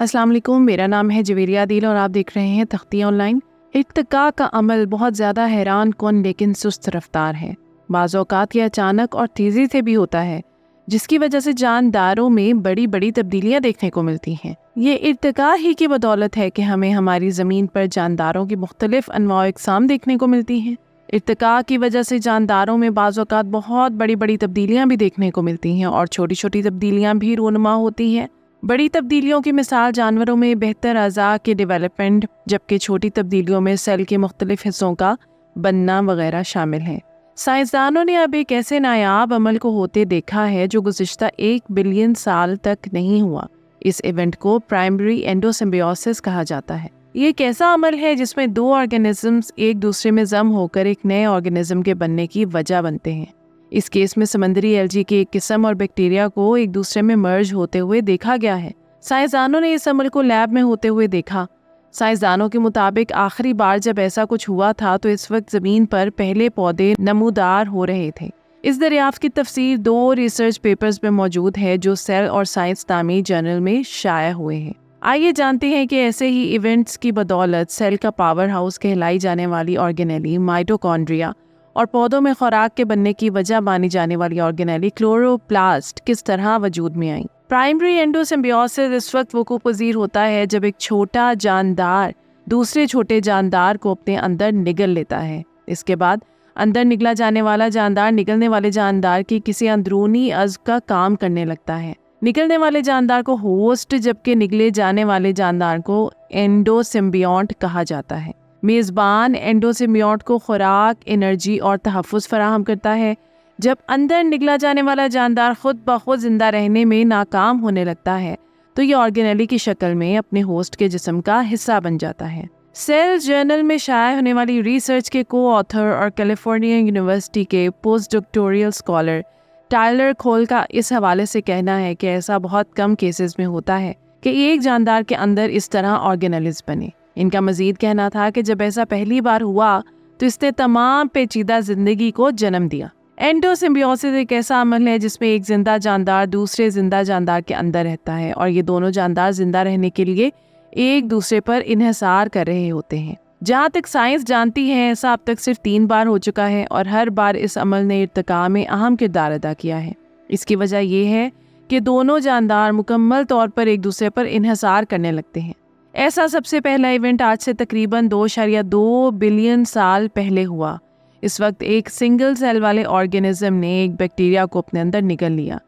अस्सलाम वालेकुम, मेरा नाम है जवेरिया दिल और आप देख रहे हैं तख्ती ऑनलाइन। इर्तिका का अमल बहुत ज़्यादा हैरान कौन लेकिन सुस्त रफ्तार है। बाज़ औक़ात ये अचानक और तेज़ी से भी होता है, जिसकी वजह से जानदारों में बड़ी बड़ी तब्दीलियाँ देखने को मिलती हैं। ये इर्तिका ही की बदौलत है कि हमें हमारी ज़मीन पर जानदारों की मुख्तलिफ़ अनवाअ इक़साम देखने को मिलती हैं। इर्तिका की वजह से जानदारों में बाज़ औक़ात बहुत बड़ी बड़ी तब्दीलियाँ भी देखने को मिलती हैं और छोटी छोटी तब्दीलियाँ भी रूनुमा होती हैं। बड़ी तब्दीलियों की मिसाल जानवरों में बेहतर अज़ा के डेवलपमेंट, जबकि छोटी तब्दीलियों में सेल के मुख्तलिफ हिस्सों का बनना वगैरह शामिल है। साइंसदानों ने अब एक ऐसे नायाब अमल को होते देखा है जो गुज़िश्ता 1 बिलियन साल तक नहीं हुआ। इस इवेंट को प्राइमरी एंडोसिम्बियोसिस कहा जाता है। ये एक ऐसा अमल है जिसमें दो ऑर्गेनिजम्स एक दूसरे में जम होकर एक नए ऑर्गेनिज्म के बनने की वजह बनते हैं। इस केस में समंदरी एल्गी के एक किस्म और बैक्टीरिया को एक दूसरे में मर्ज होते हुए देखा गया है। साइंसदानों ने इस अमल को लैब में होते हुए देखा। साइंसदानों के मुताबिक आखिरी बार जब ऐसा कुछ हुआ था तो इस वक्त ज़मीन पर पहले पौधे नमूदार हो रहे थे। इस दरियाफ्त की तफसीर 2 रिसर्च पेपर्स में मौजूद है जो सेल और साइंस नामी जर्नल में शाया हुए हैं। आइए जानते हैं कि ऐसे ही इवेंट्स की बदौलत सेल का पावर हाउस कहलाई जाने वाली ऑर्गेनेली माइटोकॉन्ड्रिया और पौधों में खुराक के बनने की वजह मानी जाने वाली ऑर्गेनेली क्लोरोप्लास्ट किस तरह वजूद में आई। प्राइमरी एंडोसिम्बियोसिस इस वक्त वक़ूअ-पज़ीर होता है जब एक छोटा जानदार दूसरे छोटे जानदार को अपने अंदर निगल लेता है। इसके बाद अंदर निगला जाने वाला जानदार निगलने वाले जानदार की किसी अंदरूनी अज़्व का काम करने लगता है। निकलने वाले जानदार को होस्ट जबकि निगले जाने वाले जानदार को एंडोसिम्बियोंट कहा जाता है। मेज़बान एंडोसिम्बियोंट को खुराक, एनर्जी और तहफ़्फ़ुज़ फराहम करता है। जब अंदर निगला जाने वाला जानदार खुद ब खुद जिंदा रहने में नाकाम होने लगता है तो ये ऑर्गेनेली की शक्ल में अपने होस्ट के जिस्म का हिस्सा बन जाता है। सेल जर्नल में शाया होने वाली रिसर्च के को-ऑथर और कैलिफोर्निया यूनिवर्सिटी के पोस्ट डॉक्टोरल स्कॉलर टायलर खोल का इस हवाले से कहना है कि ऐसा बहुत कम केसेस में होता है कि एक जानदार के अंदर इस तरह ऑर्गेनेल्स बने। इनका मजीद कहना था कि जब ऐसा पहली बार हुआ तो इसने तमाम पेचीदा जिंदगी को जन्म दिया। एंडोसिम्बियोसिस एक ऐसा अमल है जिसमें एक जिंदा जानदार दूसरे जिंदा जानदार के अंदर रहता है और ये दोनों जानदार जिंदा रहने के लिए एक दूसरे पर इन्हिसार कर रहे होते हैं। जहाँ तक साइंस जानती है ऐसा अब तक सिर्फ 3 बार हो चुका है और हर बार इस अमल ने इर्तिका में अहम किरदार अदा किया है। इसकी वजह यह है कि दोनों जानदार मुकम्मल तौर पर एक दूसरे पर इन्हिसार करने लगते हैं। ऐसा सबसे पहला इवेंट आज से तकरीबन 2.2 बिलियन साल पहले हुआ। इस वक्त एक सिंगल सेल वाले ऑर्गेनिज्म ने एक बैक्टीरिया को अपने अंदर निगल लिया।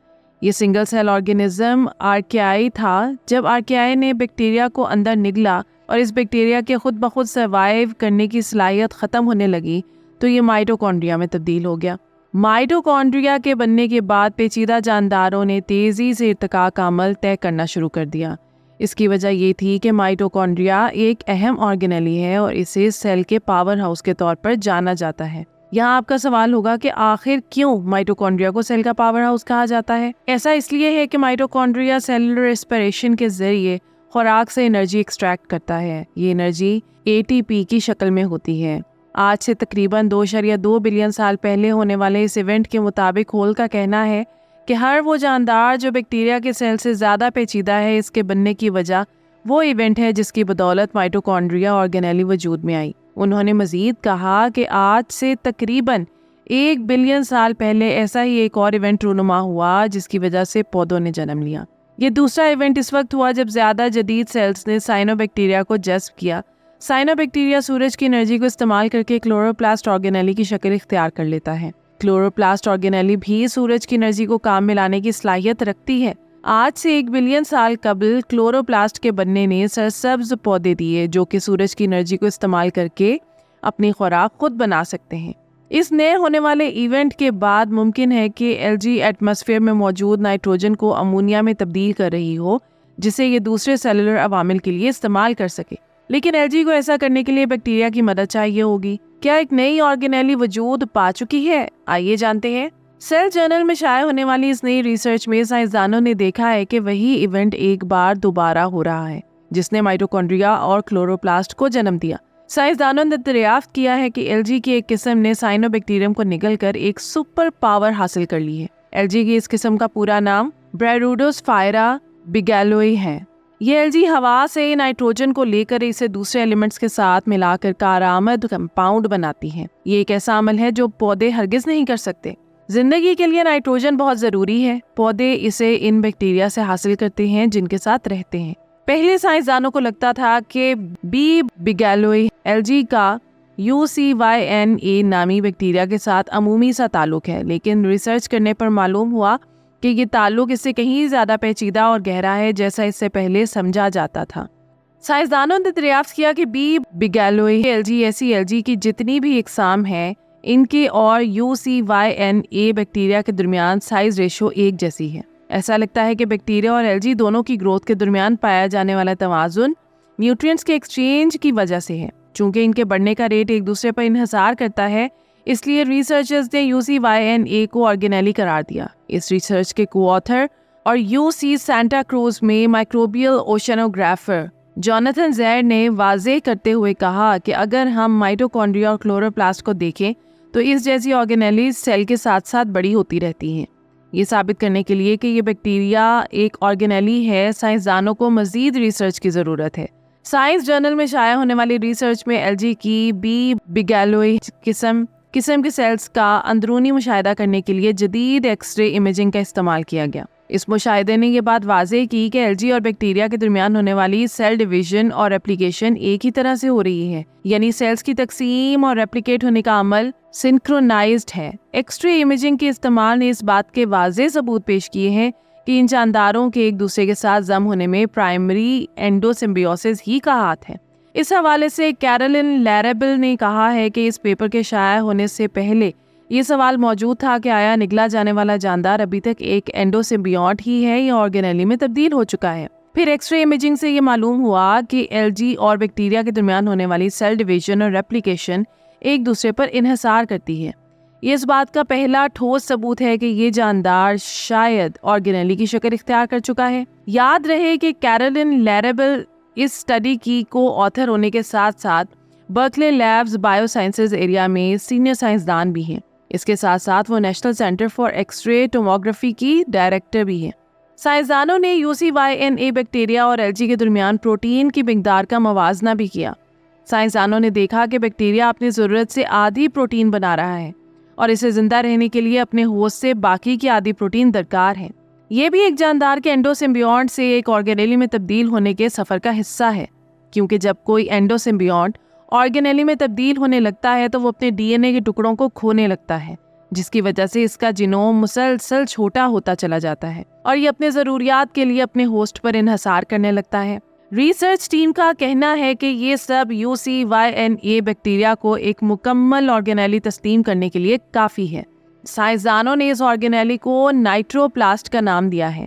ये सिंगल सेल ऑर्गेनिज्म आर्कियाई था। जब आर्कियाई ने बैक्टीरिया को अंदर निगला और इस बैक्टीरिया के खुद ब खुद सर्वाइव करने की सलाहियत ख़त्म होने लगी तो ये माइटोकॉन्ड्रिया में तब्दील हो गया। माइटोकॉन्ड्रिया के बनने के बाद पेचीदा जानदारों ने तेज़ी से इर्तिका का अमल तय करना शुरू कर दिया। इसकी वजह ये थी कि माइटोकॉन्ड्रिया एक अहम ऑर्गेनेली है और इसे सेल के पावर हाउस के तौर पर जाना जाता है। यहाँ आपका सवाल होगा कि आखिर क्यों माइटोकॉन्ड्रिया को सेल का पावर हाउस कहा जाता है। ऐसा इसलिए है कि माइटोकॉन्ड्रिया सेलुलर रेस्पिरेशन के जरिए खुराक से एनर्जी एक्सट्रैक्ट करता है। ये एनर्जी ATP की शक्ल में होती है। आज से तकरीबन 2.2 बिलियन साल पहले होने वाले इस इवेंट के मुताबिक होल का कहना है कि हर वो जानदार जो बैक्टीरिया के सेल से ज़्यादा पेचीदा है, इसके बनने की वजह वो इवेंट है जिसकी बदौलत माइटोकॉन्ड्रिया ऑर्गेनेली वजूद में आई। उन्होंने मज़ीद कहा कि आज से तकरीबन 1 बिलियन साल पहले ऐसा ही एक और इवेंट रूनुमा हुआ जिसकी वजह से पौधों ने जन्म लिया। ये दूसरा इवेंट इस वक्त हुआ जब ज़्यादा जदीद सेल्स ने साइनोबैक्टीरिया को जज़्ब किया। साइनोबैक्टीरिया सूरज की एनर्जी को इस्तेमाल करके क्लोरोप्लास्ट ऑर्गेनेली की शक्ल इख्तियार कर लेता है। क्लोरोप्लास्ट ऑर्गेनेली भी सूरज की एनर्जी को काम में लाने की सलाहियत रखती है। आज से 1 बिलियन साल कबल क्लोरोप्लास्ट के बनने ने सरसब्ज पौधे दिए जो कि सूरज की एनर्जी को इस्तेमाल करके अपनी खुराक खुद बना सकते हैं। इस नए होने वाले इवेंट के बाद मुमकिन है कि एल्गी एटमॉस्फेयर में मौजूद नाइट्रोजन को अमोनिया में तब्दील कर रही हो जिसे ये दूसरे सेलुलर अवामिल के लिए इस्तेमाल कर सके। लेकिन एल्गी को ऐसा करने के लिए बैक्टीरिया की मदद चाहिए होगी। क्या एक नई ऑर्गेनेली वजूद पा चुकी है? आइए जानते हैं। सेल जर्नल में शाया होने वाली इस नई रिसर्च में साइंसदानों ने देखा है कि वही इवेंट एक बार दोबारा हो रहा है जिसने माइटोकॉन्ड्रिया और क्लोरोप्लास्ट को जन्म दिया। साइंसदानों ने दरियाफ्त किया है कि एल्गी की एक किस्म ने साइनोबैक्टीरियम को निगल कर एक सुपर पावर हासिल कर ली है। एल्गी की इस किस्म का पूरा नाम ब्रायरोडोस्फायरा बिगैलोई है। یہ الجی ہوا سے نائٹروجن کو لے کر اسے دوسرے ایلیمنٹس کے ساتھ ملا کر کارآمد کمپاؤنڈ بناتی ہیں۔ یہ ایک ایسا عمل ہے جو پودے ہرگز نہیں کر سکتے۔ زندگی کے لیے نائٹروجن بہت ضروری ہے۔ پودے اسے ان بیکٹیریا سے حاصل کرتے ہیں جن کے ساتھ رہتے ہیں۔ پہلے سائنسدانوں کو لگتا تھا کہ بی بگیلوئی الجی کا UCYNA نامی بیکٹیریا کے ساتھ عمومی سا تعلق ہے، لیکن ریسرچ کرنے پر معلوم ہوا کہ یہ تعلق اس سے کہیں زیادہ پیچیدہ اور گہرا ہے جیسا اس سے پہلے سمجھا جاتا تھا۔ سائنسدانوں نے دریافت کیا کہ بی بگیلوئی الجی ایسی الجی کی جتنی بھی اقسام ہیں، ان کے اور UCYNA بیکٹیریا کے درمیان سائز ریشو ایک جیسی ہے۔ ایسا لگتا ہے کہ بیکٹیریا اور الجی دونوں کی گروتھ کے درمیان پایا جانے والا توازن نیوٹرینٹس کے ایکسچینج کی وجہ سے ہے۔ چونکہ ان کے بڑھنے کا ریٹ ایک دوسرے پر انحصار کرتا ہے، اس لیے ریسرچرز نے UCYNA کو آرگینیلی قرار دیا۔ اس ریسرچ کے کو آتھر اور UC سانتا کروز میں مائکروبیل اوشنوگرافر جوناتھن زیر نے واضح کرتے ہوئے کہا کہ اگر ہم مائٹوکونڈریا اور کلوروپلاسٹ کو دیکھیں تو اس جیسی آرگینیلیز سیل کے ساتھ ساتھ بڑی ہوتی رہتی ہیں۔ یہ ثابت کرنے کے لیے کہ یہ بیکٹیریا ایک آرگینیلی ہے، سائنسدانوں کو مزید ریسرچ کی ضرورت ہے۔ سائنس جرنل میں شائع ہونے والی ریسرچ میں الجی کی بی بگیلوئی قسم کے سیلز کا اندرونی مشاہدہ کرنے کے لیے جدید ایکس رے امیجنگ کا استعمال کیا گیا۔ اس مشاہدے نے یہ بات واضح کی کہ الجی اور بیکٹیریا کے درمیان ہونے والی سیل ڈویژن اور ریپلیکیشن ایک ہی طرح سے ہو رہی ہے، یعنی سیلز کی تقسیم اور ریپلیکیٹ ہونے کا عمل سنکرونائزڈ ہے۔ ایکس رے امیجنگ کے استعمال نے اس بات کے واضح ثبوت پیش کیے ہیں کہ ان جانداروں کے ایک دوسرے کے ساتھ ضم ہونے میں پرائمری اینڈوسمبیوسس ہی کا ہاتھ ہے۔ اس حوالے سے کیرولن لیربل نے کہا ہے کہ اس پیپر کے شائع ہونے سے پہلے یہ سوال موجود تھا کہ آیا نگلا جانے والا جاندار ابھی تک ایک اینڈوسمبیونٹ ہی ہے یا آرگینیلی میں تبدیل ہو چکا ہے۔ پھر ایکس رے امیجنگ سے یہ معلوم ہوا کہ الجی اور بیکٹیریا کے درمیان ہونے والی سیل ڈویژن اور ریپلیکیشن ایک دوسرے پر انحصار کرتی ہے۔ یہ اس بات کا پہلا ٹھوس ثبوت ہے کہ یہ جاندار شاید آرگینیلی کی شکل اختیار کر چکا ہے۔ یاد رہے کہ کیرولن لیربل اس اسٹڈی کی کو آتھر ہونے کے ساتھ ساتھ Berkeley labs bio sciences area میں سینئر سائنسدان بھی ہیں۔ اس کے ساتھ ساتھ وہ national centre for X ray tomography کی ڈائریکٹر بھی ہیں۔ سائنسدانوں نے UCYNA بیکٹیریا اور الجی کے درمیان پروٹین کی مقدار کا موازنہ بھی کیا۔ سائنسدانوں نے دیکھا کہ بیکٹیریا اپنی ضرورت سے آدھی پروٹین بنا رہا ہے اور اسے زندہ رہنے کے لیے اپنے ہوسٹ سے باقی کی آدھی پروٹین درکار ہے۔ یہ بھی ایک جاندار کے اینڈوسمبیونٹ سے ایک آرگینیلی میں تبدیل ہونے کے سفر کا حصہ ہے، کیونکہ جب کوئی اینڈوسمبیونٹ آرگینیلی میں تبدیل ہونے لگتا ہے تو وہ اپنے DNA کے ٹکڑوں کو کھونے لگتا ہے، جس کی وجہ سے اس کا جینوم مسلسل چھوٹا ہوتا چلا جاتا ہے اور یہ اپنے ضروریات کے لیے اپنے ہوسٹ پر انحصار کرنے لگتا ہے۔ ریسرچ ٹیم کا کہنا ہے کہ یہ سب UCYNA بیکٹیریا کو ایک مکمل آرگینیلی تسلیم کرنے کے لیے کافی ہے۔ سائنسدانوں نے اس آرگینیلی کو نائٹروپلاسٹ کا نام دیا ہے۔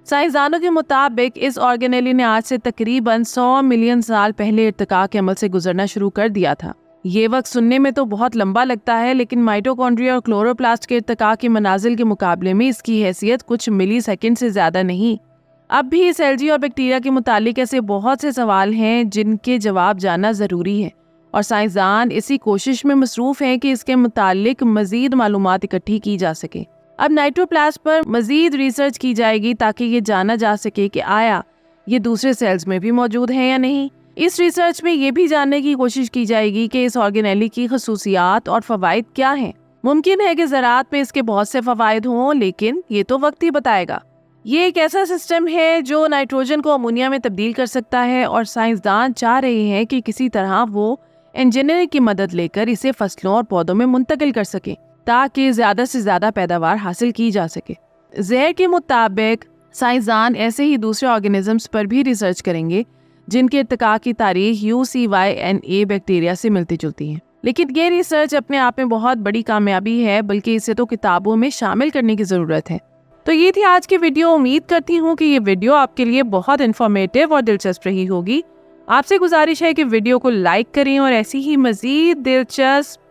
سائنسدانوں کے مطابق اس آرگینیلی نے آج سے تقریباً 100 ملین سال پہلے ارتقاء کے عمل سے گزرنا شروع کر دیا تھا۔ یہ وقت سننے میں تو بہت لمبا لگتا ہے، لیکن مائٹوکونڈریا اور کلوروپلاسٹ کے ارتقاء کی منازل کے مقابلے میں اس کی حیثیت کچھ ملی سیکنڈ سے زیادہ نہیں۔ اب بھی اس الجی اور بیکٹیریا کے متعلق ایسے بہت سے سوال ہیں جن کے جواب جاننا ضروری ہے، اور سائنسدان اسی کوشش میں مصروف ہیں کہ اس کے متعلق مزید معلومات اکٹھی کی جا سکے۔ اب نائٹروپلاسٹ پر مزید ریسرچ کی جائے گی تاکہ یہ جانا جا سکے کہ آیا یہ دوسرے سیلز میں بھی موجود ہیں یا نہیں۔ اس ریسرچ میں یہ بھی جاننے کی کوشش کی جائے گی کہ اس آرگینیلی کی خصوصیات اور فوائد کیا ہیں۔ ممکن ہے کہ زراعت میں اس کے بہت سے فوائد ہوں، لیکن یہ تو وقت ہی بتائے گا۔ یہ ایک ایسا سسٹم ہے جو نائٹروجن کو امونیا میں تبدیل کر سکتا ہے، اور سائنسدان چاہ رہے ہیں کہ کسی طرح وہ انجینئرنگ کی مدد لے کر اسے فصلوں اور پودوں میں منتقل کر سکیں تاکہ زیادہ سے زیادہ پیداوار حاصل کی جا سکے۔ زہر کے مطابق سائنسدان ایسے ہی دوسرے آرگینزمز پر بھی ریسرچ کریں گے جن کے ارتقاء کی تاریخ UCYNA بیکٹیریا سے ملتی جلتی ہیں، لیکن یہ ریسرچ اپنے آپ میں بہت بڑی کامیابی ہے، بلکہ اسے تو کتابوں میں شامل کرنے کی ضرورت ہے۔ تو یہ تھی آج کی ویڈیو۔ امید کرتی ہوں کہ یہ ویڈیو آپ کے لیے بہت انفارمیٹیو اور دلچسپ رہی ہوگی۔ آپ سے گزارش ہے کہ ویڈیو کو لائک کریں اور ایسی ہی مزید دلچسپ،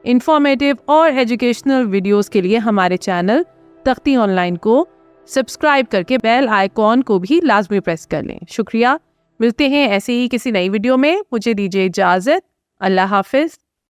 انفارمیٹیو اور ایجوکیشنل ویڈیوز کے لیے ہمارے چینل تختی آن لائن کو سبسکرائب کر کے بیل آئیکن کو بھی لازمی پریس کر لیں۔ شکریہ۔ ملتے ہیں ایسے ہی کسی نئی ویڈیو میں۔ مجھے دیجیے اجازت۔ اللہ حافظ۔